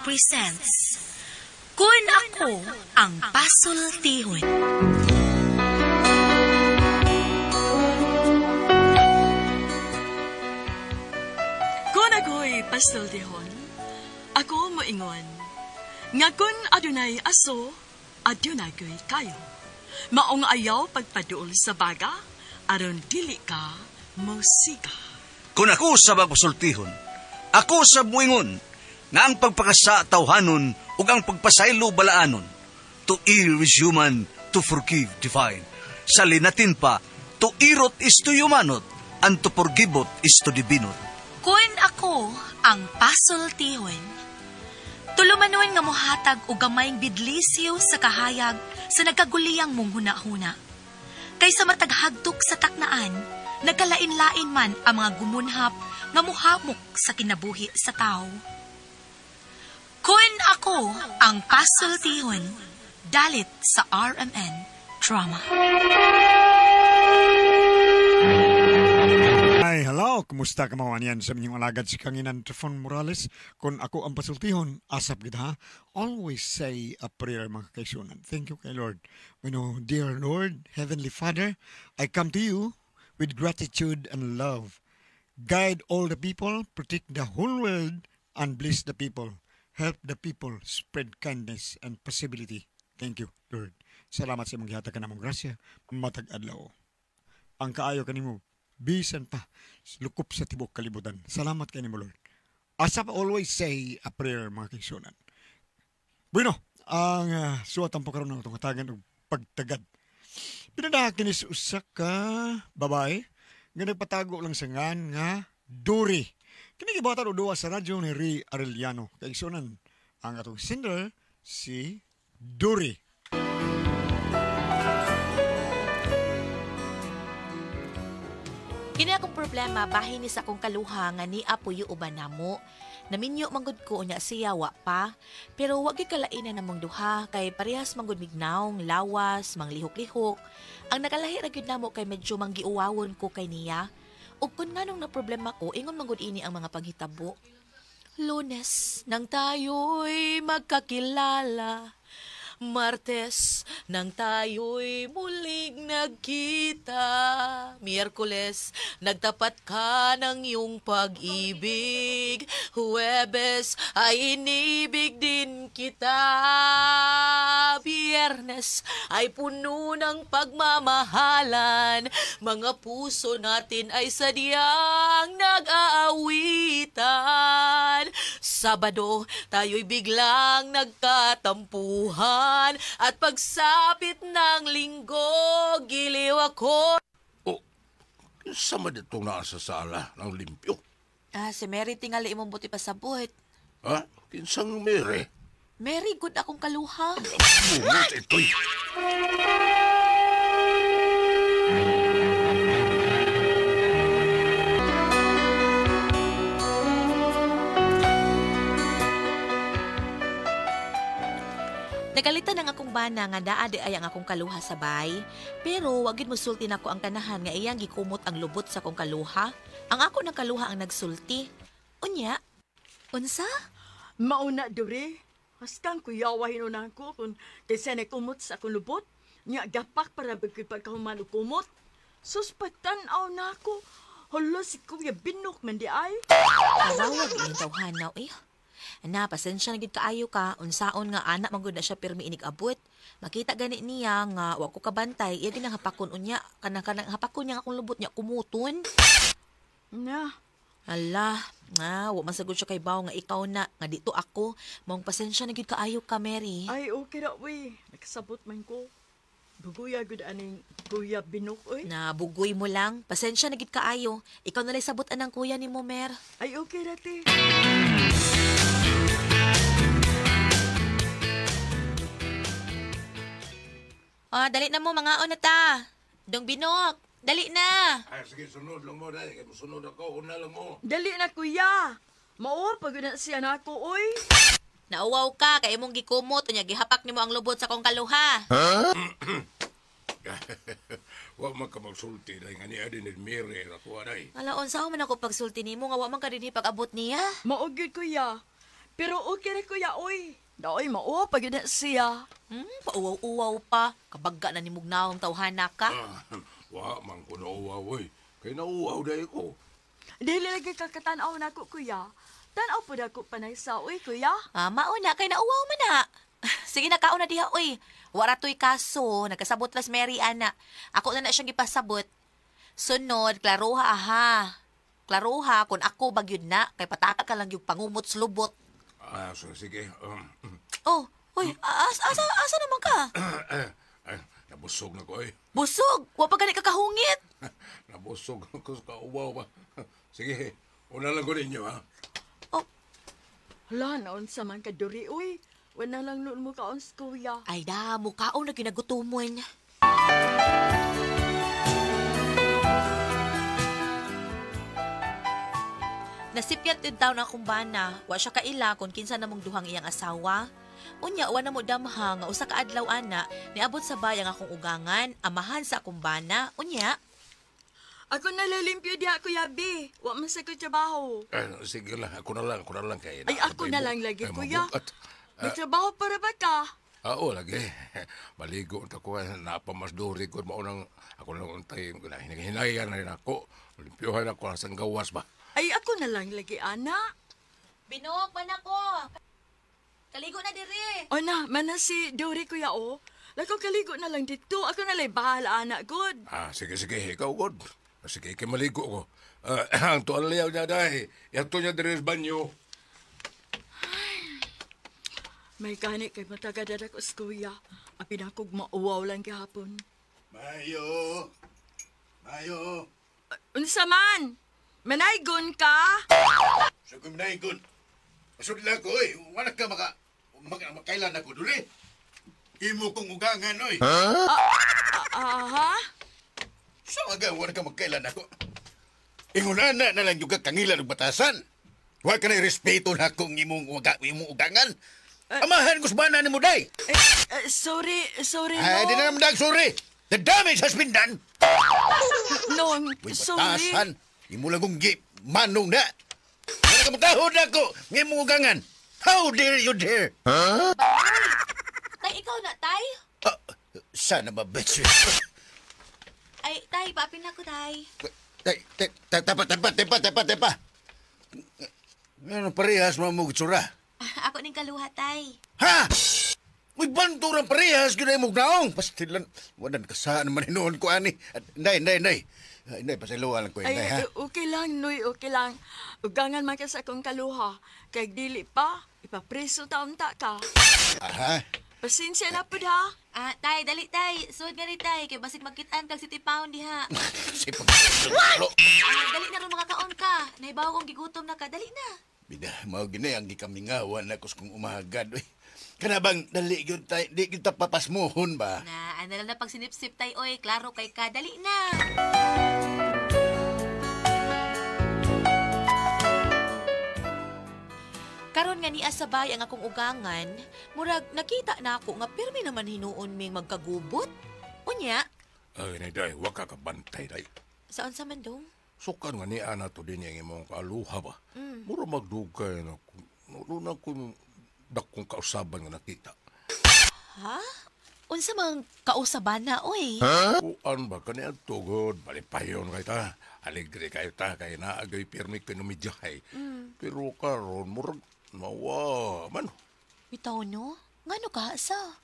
presents Kun Ako Ang Pasultihon. Kun ako'y pasultihon, ako moingon. Nga kun adunay aso, adunay ko'y kayo. Maong ayaw pagpaduol sa baga, aron dili ka musika. Kung ako sa pasultihon, ako sa muingon, nga ang pagpakasa tawhanon ug ang pagpasaylo balaanon. To err is human, to forgive divine. Sa linatin pa, to irot is to humanot, and to forgivot is to divinot. Kun ako ang pasultihon. Tulumanon nga mohatag og gamayng bidlisyo sa kahayag sa nagkaguliyang mong hunahuna. Kaysa mataghagtok sa taknaan, nagkalain-lain man ang mga gumunhap nga muhamok sa kinabuhi sa tao. Kun ako ang pasultihon, dalit sa RMN Drama. Hi, hello. Kumusta ka mga yan sa inyong alagad si Kanginan Trifon Morales? Kung ako ang pasultihon, asap kita ha. Always say a prayer mga kaisunan. Thank you kay Lord. Dear Lord, Heavenly Father, I come to you with gratitude and love. Guide all the people, protect the whole world, and bless the people. Help the people spread kindness and possibility. Thank you, Lord. Salamat sa mga hatag ka namang grasya, matag adlaw. Ang kaayo kanimo, bisan pa, lukup sa tibok kalibutan. Salamat kanimo, Lord. Asap always say a prayer, mga kaigsunan. Bueno, ang suwatan po karoon ng itong hatagan o pagtagad. Pinadahakin is usak ka, babae, nga nagpatago lang sa ngan nga Duri. Kinigibatan o duwa sa radyo ni Ray Arellano. Kaigsunan, ang atong singer, si Duri. Kini akong problema bahin ni sa akong kaluha nga ni apuyo uban namo. Naminyo manggod ko unya siya wa pa, pero wag gyud kalainan namong duha kay parehas manggod mignaong, lawas, manglihok-lihok. Ang nakalahi ra gyud namo kay medyo manggiuwawon ko kay niya. Ug kun nganong na problema ko, ingon manggod ini ang mga paghitabo. Lunes nang tayo'y magkakilala. Martes nang tayo'y muling nagkita. Miyerkules, nagtapat ka ng iyong pag-ibig. Huwebes, ay inibig din kita. Biyernes, ay puno ng pagmamahalan. Mga puso natin ay sadyang nag-aawitan. Sabado, tayo'y biglang nagkatampuhan. At pagsapit ng linggo, giliw ako. Oh, sama ditong nasa sala ng limpyo. Si Mary tingali imong buti pa sa buhat. Ha? Kinsang Mary? Mary, good akong kaluha. Bumot ito'y. Nagalitan ang akong bana nga daade ay ang akong kaluha sabay, pero wagid mo sulti nako ang kanahan nga iyang gikumot ang lubot sa akong kaluha. Ang ako ng kaluha ang nagsulti. Unya? Unsa? Mauna, Duri. Haskang kuyawahin na ako kung kaysa nakumot sa akong lubot. Nga gapak para pagkahuman o kumot. Suspatan-aw na ako. Hala, si Kuya Binok man di ay. Karawag iyong tawhanaw eh. Na, pasensya na gid kaayo ka, unsaon nga anak manggod na siya pirmi inig abot. Makita gani niya nga wa ko kabantay, iya ginang hapakon unya, kanang hapakon niya akong lubot niya kumuton. Na. Ala, wa man sagud siya kay bawo nga ikaw na, nga dito ako, maong pasensya na gid kaayo ka, Mary. Ay, okay na, we. Nakasabot man ko. Buguya gud aning Kuya Binok, oy. Na bugoy mo lang, pasensya na gid kaayo. Ikaw na lay sabot anang kuya ni mo, Mer. Ay, okay na, te. Dali na mo, mga na ta. Dong Binok, dali na. Ay, sige, sunod lang mo, dahil. Kaya sunod ako, una lang mo. Dali na, Kuya. Mao, pag na siya na ako, oy. Nauwaw ka, kay imong gikumot, unya gihapak nimo ang lubot sa kong kaluha. Huwag man ka magsulti dahil nga niya din Mary ako, aday. Alaon, saan man ako pagsulti nimo, nga wa man ka din pag-abot niya. Maugid, Kuya. Pero okay ra kuya, oy. Daoy, mao, pag na siya. Pauwaw-uwaw pa. Kabagga na ni Mugnaong tawhana ka. Wa, man ko nauwaw, oy. Kay nauwaw dahi ko. Dili lagi kakatanaw na ko, kuya. Tanaw po na ko panay sa, oy, kuya. Mauna, kay nauwaw man na. Sige na, kauna diha, uy. Wara to'y kaso, nagkasabot las Mary, ana. Ako na siyang ipasabot. Sunod, klaroha, aha. Klaroha, kung ako bagyod na, kay pataka ka lang yung pangumot slubot. So, sige. Oh, uy, asa naman ka? Nabusog na ko, eh. Busog, wa pa gani ka kahungit. Nabusog ako sa kauwaw ba. Sige, una lang ko ninyo, ha? Hala, naon sa man ka, Dori, uy. Wala lang noon mo kaon sa kuya. Ay da, mukhaon na ginagutumon. Nasipyat din taon ang kumbana, wa siya kaila kung kinsa namong duhang iyang asawa. Unya, wa na mo damha nga usa ka adlaw ana, niabot sa bayang akong ugangan, amahan sa kumbana. Unya, Ako nalalimpyo diha, kuya B. Wa man sa ko trabaho. Sige lang, ako na lang kay. Ay, ako na lang lagi, kuya. Mabukat. May trabaho para ba ka? Oo, lagi. Maligo unta ko napamasdori ko maunang ako lang untay ko na hinayan na rin ako. Limpyohan ako sa gawas ba. Ay, ako na lang lagi, ana. binuok man ako. Kaligo na diri. O na, mana si Dori, kuya, o. Lako kaligo na lang dito. Ako na lang bahala, anak, good. Sige, ikaw god. Sige, kay maligo ko. Ang tuwalayaw niya dahi. Yato niya diri sa banyo. May gani kay matagad ako sa kuya. Apin akong mauwaw lang kahapon. Mayo! Unsa man? Manaygon ka? Sa kuminaygon. Masud lang ko, eh. Wala ka makailan ako duli. Imo kong ugangan, oy. Aha? Sa aga, wala ka magkailan ako. Ingunana na lang yung kangilan ng batasan. Wala ka na respeto na akong imong ugangan. Amahan ko sa banan mo, day. Sorry, Ay, di na naman sorry. The damage has been done. No, Uy, sorry. batasan. Imo lang kong manong na. Wala ka magkahod na ako ng imong ugangan. How dare you dare? Tay, ikaw na, tay? Sana ba, bitch? Ay, tay, papin na ko, tay. Tepa. Ano parehas mo tsura? Ako ning kaluha, tay. Ha? May banturang parehas yun ay mugnaong. Pastilan, wadan ka saan naman hinoon ko, ani. Nay. Nay, pasiluan lang ko, Ay, Nay, ha? okay lang, Noy, okay lang. Ugangan man ka sa akong kaluha. Kay dili pa, ipapreso taon ta ka. Aha. Pasensya na po ha. Tay, dali, tay. Suod nga ni, tay. Kay basig magkitaan kag City Pound diha. Si pagkakalo. Dali na rin mga kaon ka. Naibaw kong gigutom na ka. Dali na. Bida, mao gina ang gikamingawan ako sa kong umahagad, oy. Kana bang dali yun tayo, di kita papasmuhon ba? Na, ano lang na pag sinipsip tay, oy. Klaro kay ka. Dali na. Karon nga niya sabay ang akong ugangan, murag nakita na ako nga pirmi naman hinuon ming magkagubot. Unya, Ay, day, wag ka kabantay, day. saan sa man dong? Sukan nga ni Ana to din yung imong kaluha ba. Mura magdugay na nuna ko dakong kausaban nga nakita. Ha? Unsa mang kausaban na, oy? Kuan ba kani ang tugod, balipayon kay ta. Alegre kayo ta, kay naagay pirmi kayo numidyahay. Pero karon murag mawa man. Bitaw no? Ngano ka sa?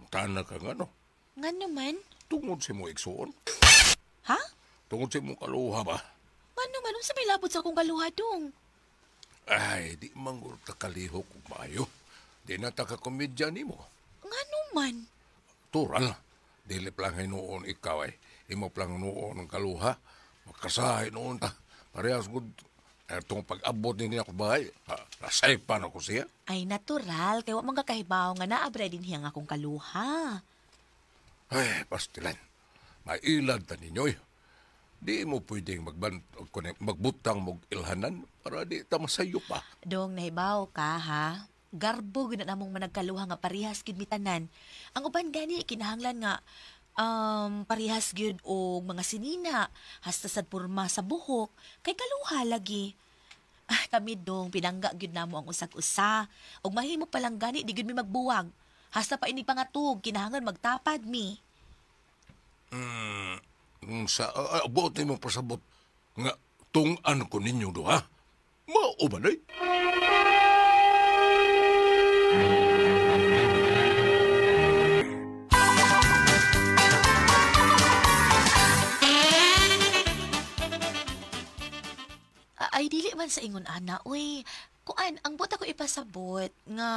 Tana ka nga no. Ngano man? Tungod si mo igsuon. Ha? Tungod si mo kaluha ba. Ngano man? Unsa may labot sa akong kaluha dong? Ay, di mangur ta kalihok kung maayo. Di na ta kakomedya ni mo. Ngano man? Tural, dilip lang noon ikaw ay. Imo lang noon ang kaluha. Makasahay noon ta. Parehas gud. Itong pag-abot ni ako bahay, nasay pa na ko siya. Ay, natural. Kaya wa man kakahibaw nga naabra din hiyang akong kaluha. Ay, pastilan. Mailad ta ninyoy. Di mo pwedeng magbutang mog ilhanan para di ta masayo pa. Dong, nahibaw ka, ha? Garbo gud na namong managkaluha nga parehas gid mitanan. Ang uban gani kinahanglan nga parehas gyud og mga sinina hasta sad porma sa buhok kay kaluha lagi. Kami dong, pinangga gyud namo ang usag-usa. Og mahimo palang gani, di gyud mi magbuwag. Hasta pa inig pangatug, kinahanglan magtapad mi. Sa abot ni mo pasabot nga tung-an ko ninyo duha. Mao ba day? Ay, dili man sa ingon ana, uy. Kuan, ang buta ko ipasabot nga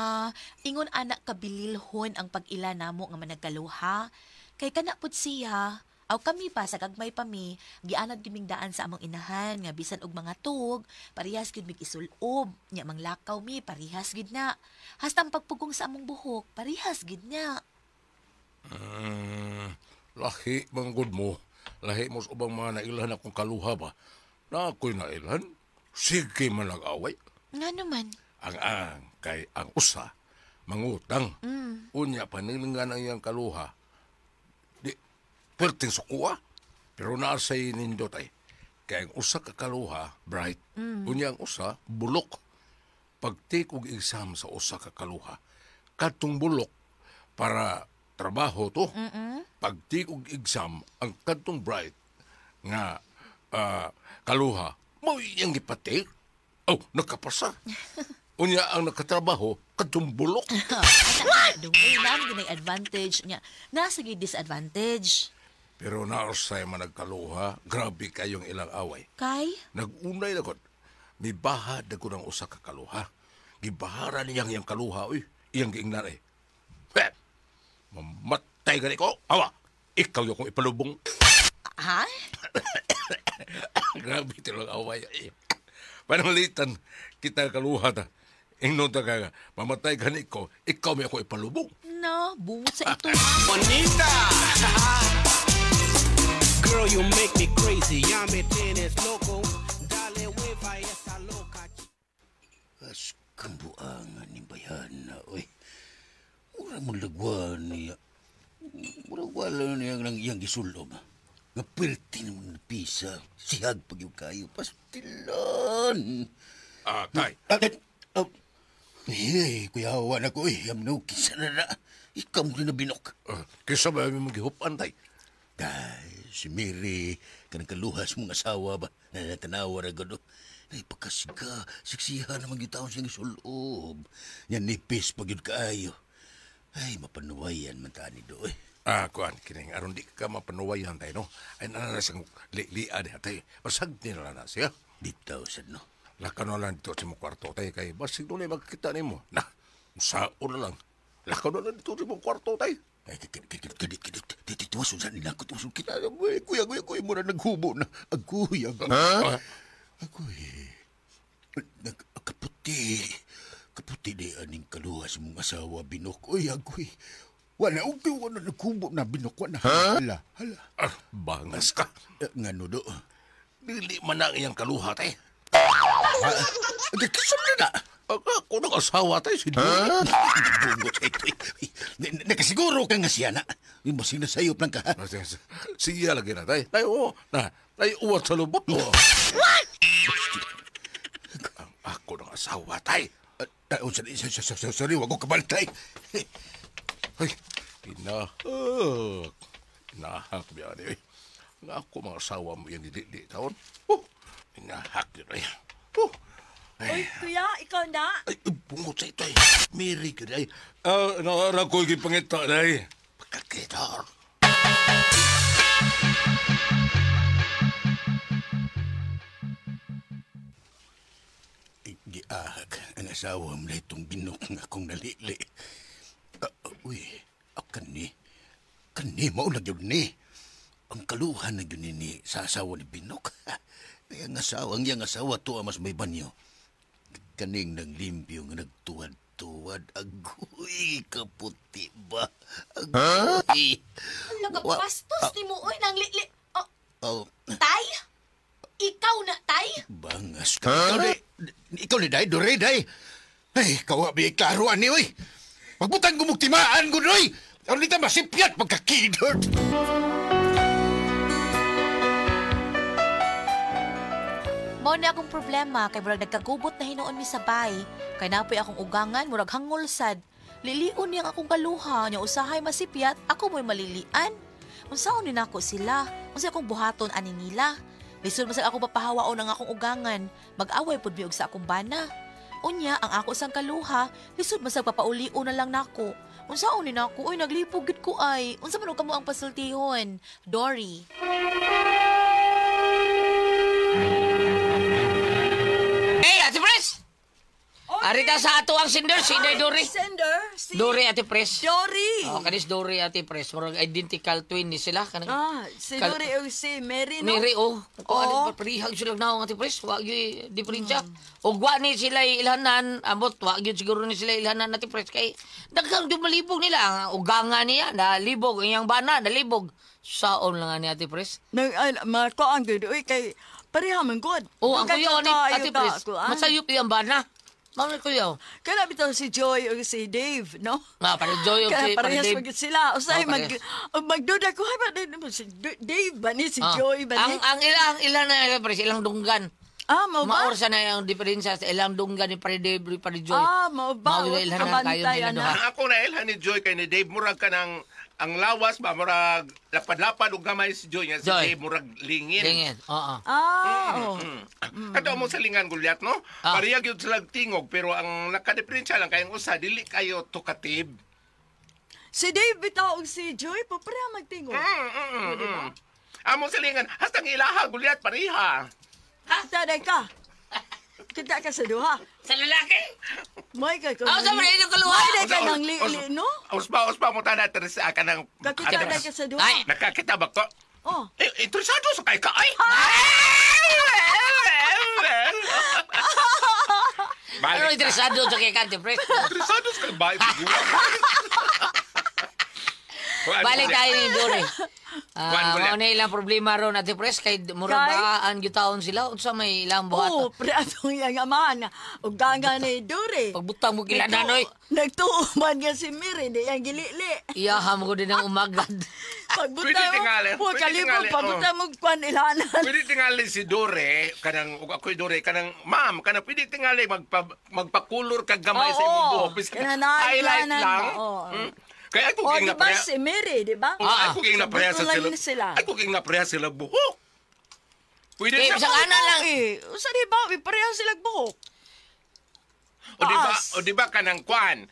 ingon ana kabililhon ang pag-ila namo nga managkaluha. Kay kana pud siya, aw kami pa sa gagmay pa mi, gianad giming daan sa among inahan nga bisan og mga tug, parehas gid mig isulob, nya manglakaw mi parehas gid na. Hasta ang pagpugong sa among buhok, parehas gid na. Lahi manggod mo. Lahi mo sa ubang mga nailan akong kaluha ba? Na ako'y nailan? Sige man nag-away. Nga naman. Ang kay ang usa, mangutang. Unya, panilingan ang iyang kaluha. Di, perting sukuha. Pero naasay nindot ay. Kaya ang usa ka kaluha, bright. Unya ang usa, bulok. Pag-take og exam sa usa ka kaluha, katong bulok para trabaho to. Pag-take og exam, ang katong bright nga kaluha, mo iyang gipatik. Oh, nakapasa. Unya ang nakatrabaho, katumbulok. Dungay namin ginay advantage niya. Nasa gid disadvantage. Pero naosay man nagkaluha, grabe kayong ilang away. Kay? Nagunay na ko. May bahad na ko ng usa ka kaluha. Gibahara niyang iyang kaluha, uy. Iyang giingnan eh. Mamatay gani ko. Awa, ikaw yung kong ipalubong. Ha? Grabe tilang away. Panalitan, kita kaluha ta. Ingnon ta ka, mamatay gani ko, ikaw may ako ipalubong. No, bungot sa ito. Bonita! Girl, you make me crazy. Ya me tienes loco. Dale hueva y esa loca. As kambuangan ni bayan na, oy. Mura mo lagwan niya. Mura wala niya ng iyang gisulob. Nga perti naman na pisa. Sihag pag yung kayo. Pastilan. Tay. Hey, kuya hawan ako eh. Yamnaw, kisa na na. Ikaw mo rin na binok. Kisa ba yung maghihupan, tay? Dahil si Mary, kanang kaluhas mong asawa ba? Natanawa na gano'n. Ay, pagkasiga, siksihan naman yung taon siyang isulob. Yan nipis pag yun kaayo. Ay, mapanuwayan man tani do eh. Kuan, kining aron di ka mapanuwayan tayo, no? Ay, nananasang lilia di tayo. Basag nila na siya. Bitaw sad no. Laka na lang dito sa mong kwarto tayo kay basig doon ay magkita ni mo. Na, sao na lang. Laka na lang dito sa mong kwarto tayo. Ay, tituwason sa nila ko. Tuwason kita. Kuya, mura naghubo na. Aguy. Kaputi di aning kaluhas mong asawa binok. Uy, agoy. Wala naghubo na binok. Hala. Bangas ka. Nga no do. Dili man na iyang kaluha tayo. Kisam na na. Ako ng asawa tayo, si Bungot sa ito. Nakasiguro ka nga siya na. Yung masing nasayop lang ka. Siya lagi na tayo. Tayo uwat sa lubot mo. What? Ako ng asawa tayo. Sorry, wag ko kabantay. Ay, inahak biya niyo. Nga ako mga asawa mo yan di taon. Inahak yun ay. Uy, kuya, ikaw na? Ay, bungot sa ito ay. Mary ka day. Narakoy kay pangita day. Pagkakitar. Giahag ang asawa mo na itong binok nga akong nalili. Uy, kani maunag yun ni. Ang kaluhan na yun ni sa asawa ni binok. Kaya ang asawa to mas may banyo. Kaning nang limpyo nga nagtuwad-tuwad. Agoy, kaputi ba? Agoy. Nagapastos ni mo, oy, nang Tay? Ikaw na, tay? Bangas ka. Ikaw ni day, dore day. Ay, kawabi klaruan ni, oy. Magbutang gumugtimaan ko, oy. Ano nita masipyat pagkakidot. Mo Mao ni akong problema kay murag nagkagubot na hinuon mi sa bay. Kay napoy akong ugangan murag hangol sad. Liliun niyang akong kaluha nya usahay masipyat ako mo'y malilian. Unsaon ni nako sila? Unsa akong buhaton ani nila? Lisod masag ako papahawaon ang akong ugangan. Mag-away pud mi og sa akong bana. Unya ang ako sang kaluha, lisod masag papaulio na lang nako. Unsaon ni nako? Uy naglipog gid ko ay. Unsa man og kamo ang pasultihon? Dory. Hey, Ate Pres! Arita sa ato ang sinder, si Dory. Sender, si Dory, Ate Pres. Dory. Oh, kanis Dory, Ate Pres. Murag identical twin ni sila. Si Dory o si Mary, no? Mary, oh. Oo. Parihag sila na Ate Pres. Wag yung diferensya. O gwa ni sila ilhanan. Amot, wag yun siguro ni sila ilhanan, Ate Pres. Kay, daghang dumalibog nila. Ang ugangan niya, nalibog. Iyang bana, nalibog. Saon lang nga ni Ate Pres. Mako ang good. Uy, kay pareha man good. Oh, ang kuya ni Ate Pres. Masayop. Masayop iyang bana. Mami kuya. Kaya bitaw si Joy o si Dave, no? Nga, para Joy o Kaya si parehas Dave. magit sila. O sa'yo, Oh, parehas. magduda ko, ay ba din si Dave ba ni? Si Joy ba ni? Ang ilang na Pres, ilang dunggan. Mau ba? Maorsa na yung diferensya sa ilang dunggan ni Pare Dave ni Pare Joy. Mau ba? Mao ilhan na kayo Kabantay, nila ana. duha. Ang ako na ilhan ni Joy kay ni Dave murag ka ng ang lawas ba murag lapad-lapad ug gamay si Joy nga si Joy. Dave murag lingin. Tingin. Oo. Oh. Kato mo sa lingan gulyat no? Ah. Pareha gyud sila tingog pero ang nakadiferensya lang kay ang usa dili kayo talkative. Si Dave bitaw og si Joy, pareha magtingo. Amo sa lingan hastang ilaha gulyat pareha. Taday ka. Kita ka sa duha. Sa lalaki? May ka Ah, sa mga inyong kaluha. May ka ng li, no? Uspa mo tada Teresa ka ng Kakita na ka sa duha. Ay. nakakita ba ko? Oh. Interesado sa kay ka ay. Pero interesado sa kay Kante Pres. Interesado sa kay bay. Balik tayo ni Dory. Kuan mo Mao na ilang problema ron Ate Pres kay murag Kay? baan gyutaon sila unsa may ilang buhat. Pre atong yang amahan. Og ganga ni Dure. Pagbutang mo kila nanoy. Nagtuuman nga si Miri, di yang gilili. Iyaham ko din ang umagad. Pwede tingali, Huwag pwede kalibog, tingali, pagbutang mo kwan ilanan. Pwede tingali si Dore, kanang ug ako'y Dore, kanang ma'am, kanang pwede tingali magpakulor kag gamay sa imong buhok. Bisan highlight lang. Kaya ako O, ging di na ba pareha. si Miri, di ba? Ako ging na pareha sa Butulan sila. sila. Ako ging na pareha sila buhok. Pwede Eh, na. isang ana lang. Usa di ba? Pareha silang buhok. O di ba kanang kwan?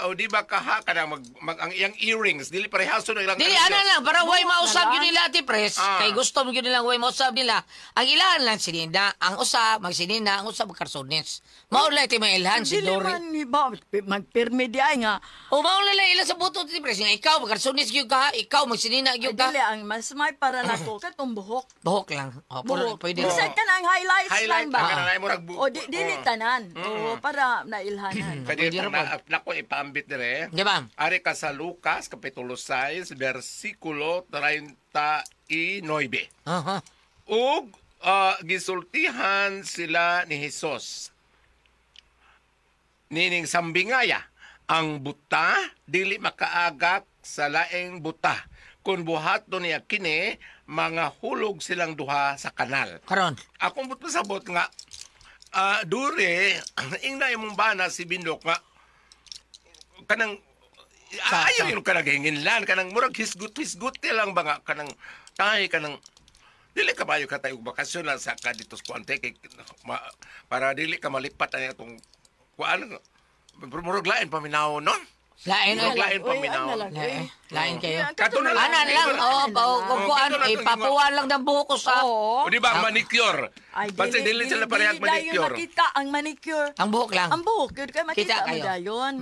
O di ba kaha kanang ang iyang earrings dili parehaso na ilang Dili ana lang para way mausab yun nila Ate Pres. Ah. Kay gusto mo yun nilang way mausab nila. Ang ilan lang sinina, ang usa magsinina, ang usa magkarsones. Maulay ti mailhan si Dili Dory. man ni ba? Magpirmi di ay nga. O maulay lang ila sa buto Ate Pres. Nga ikaw magkarsones gyud ka, ikaw magsinina Ay, gyud ka. dili, ang mas may para nako katong buhok. Buhok lang. O, Buhok. pwede. Isa ka ng highlights highlight lang ba? ka na murag buhok. O, dili tanan. O, para nailhanan. Pwede Pwede na nako ipaambit dire. Di ba? Ari ka sa Lucas kapitulo 6 bersikulo 39. Aha. Ug gisultihan sila ni Hesus. Nining sambingaya, ang buta dili makaagak sa laing buta. Kung buhaton niya kini, mga hulog silang duha sa kanal. Karon. Akong but pasabot nga, Dure, ingna imong bana si Bindok nga, kanang, ayaw yun kanang hinginlan, kanang murag hisgut lang ba nga, kanang, kanang, dili ka bayo ka tayo bakasyon lang sa ka dito sa Kuante, para dili ka malipat na itong, kuan, murag lain paminaw, no? Lain Murag ay. lain paminaw. Lain kayo. Kato na lang. Ana lang, kung kuan, ipapuan lang ng buhok ko sa... Oo. O di ba, manicure? Ay, Pansin, dili sila parehag manicure. makita ang manicure. Ang buhok lang. Ang buhok, yun kayo Kita makita mo kayo. dayon.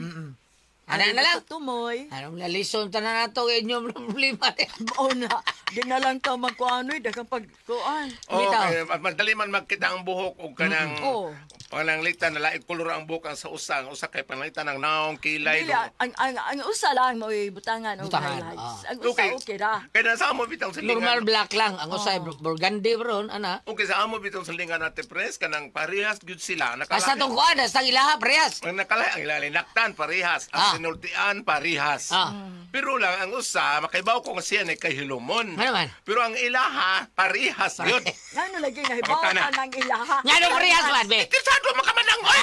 Ana na lang. Tumoy. Anong lalison ta na nato inyong problema. O na, di na lang ka magkuanoy, dagang pagkuan. Oh, Bitaw. madali man magkita ang buhok o kanang Oo. pananglitan na laing kulor ang buhok ang sa usa kay pananglitan ng naong kilay. Dili, ang usa lang mo butangan o Butangan, highlights. Ang usa okay ra. Kaya sa amo bitang sa Normal lingan. black lang. Ang usay burgundy bron, ana. Okay, sa amo bitang sa lingan natin pres kanang parehas gyud sila. Asa tong kuan, asa ilaha prehas. Ang nakalahi ang ilalinaktan parehas, ang sinultian parehas. Ah. Pero lang ang usa makaibaw ko nga siya na kay hilumon. Ano man? Pero ang ilaha, parihas yun. Ano lagi nga hibaw Okay na. ka ng ilaha? Nga nung parehas man, be. Kisado, makamanang. Ay,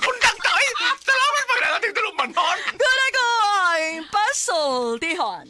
undang ta. Ay, salamat pag nating tulumanon. Gulay ko ay pasultihon.